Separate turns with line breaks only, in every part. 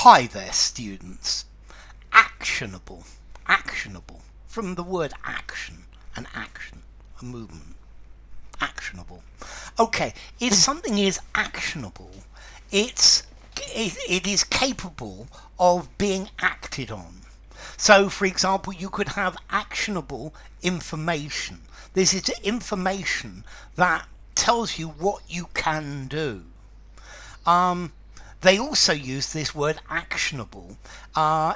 Hi there, students. Actionable. Actionable. From the word action, an action, a movement. Actionable. Okay, if something is actionable, it is capable of being acted on. So, for example, you could have actionable information. This is information that tells you what you can do. They also use this word actionable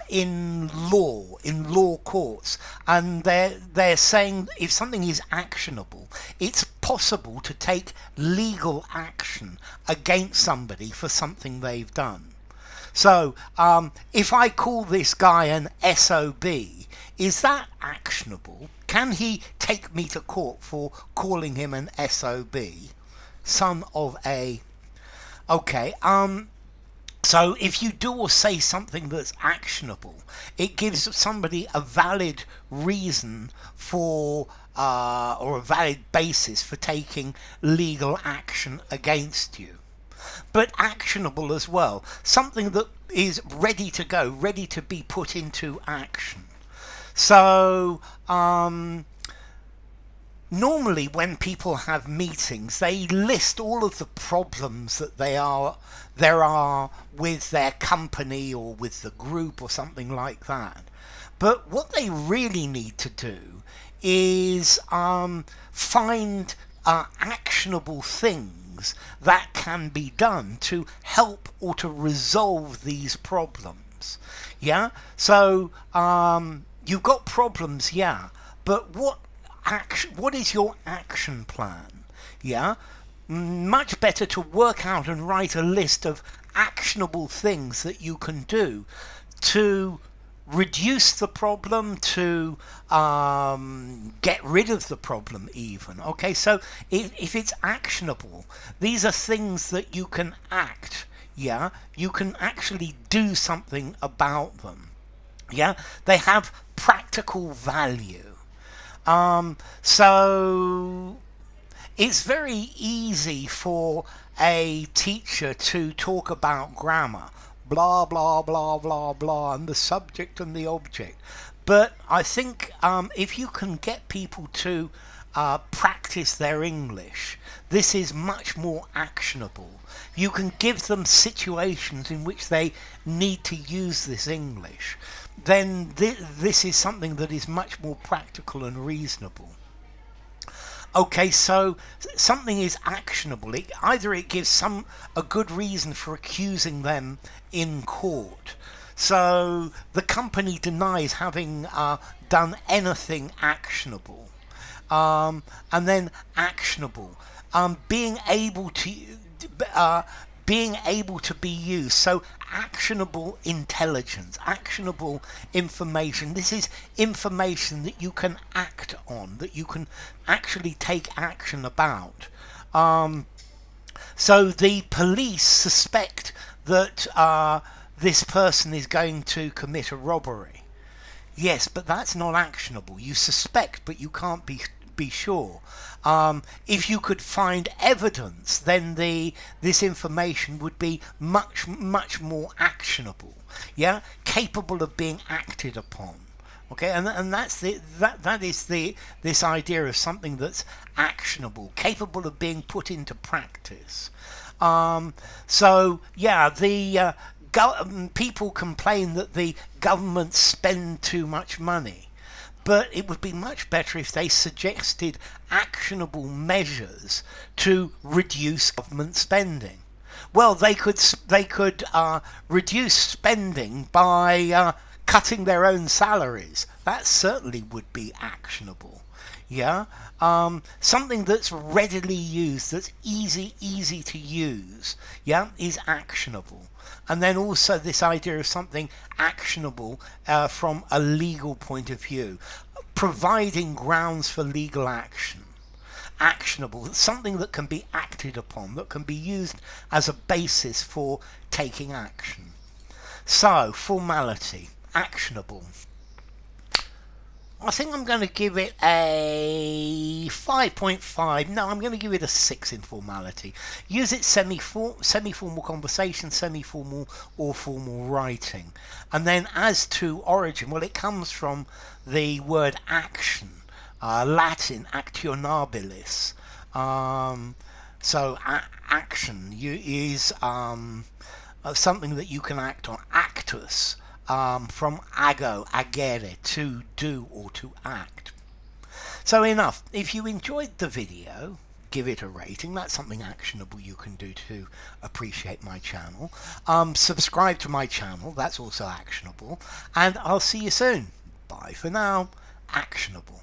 in law courts, and they're saying if something is actionable, it's possible to take legal action against somebody for something they've done. So, if I call this guy an SOB, is that actionable? Can he take me to court for calling him an SOB? Son of a... Okay, so if you do or say something that's actionable, it gives somebody a valid reason for, or a valid basis for taking legal action against you. But actionable as well, something that is ready to go, ready to be put into action. So, normally when people have meetings, they list all of the problems that there are with their company or with the group or something like that. But what they really need to do is find actionable things that can be done to help or to resolve these problems. Yeah? So you've got problems, yeah, but what is your action plan? Yeah, much better to work out and write a list of actionable things that you can do to reduce the problem, to get rid of the problem even. Okay, so if it's actionable, these are things that you can act. Yeah, you can actually do something about them. Yeah, they have practical value. So it's very easy for a teacher to talk about grammar, blah blah blah blah blah, and the subject and the object. But I think if you can get people to practice their English, this is much more actionable. You can give them situations in which they need to use this English. Then this is something that is much more practical and reasonable. Okay, so something is actionable. Either it gives a good reason for accusing them in court. So the company denies having done anything actionable. And then actionable, being able to be used. So actionable intelligence, actionable information. This is information that you can act on, that you can actually take action about. So the police suspect that this person is going to commit a robbery. Yes, but that's not actionable. You suspect, but you can't be sure. If you could find evidence, then this information would be much more actionable. Yeah, capable of being acted upon. Okay, and that's this idea of something that's actionable, capable of being put into practice. So yeah, the people complain that the government spend too much money. But it would be much better if they suggested actionable measures to reduce government spending. Well, they could reduce spending by cutting their own salaries. That certainly would be actionable. Yeah, something that's readily used, that's easy to use. Yeah, is actionable. And then also this idea of something actionable from a legal point of view, providing grounds for legal action. Actionable, something that can be acted upon, that can be used as a basis for taking action. So, formality, actionable. I think I'm going to give it a 5.5. No, I'm going to give it a 6 in formality. Use it semi-formal conversation, semi-formal or formal writing. And then as to origin, well, it comes from the word action, Latin actionabilis. So action is something that you can act on. Actus, from agere, to do or to act. So enough. If you enjoyed the video, give it a rating. That's something actionable you can do to appreciate my channel. Subscribe to my channel. That's also actionable. And I'll see you soon. Bye for now. Actionable.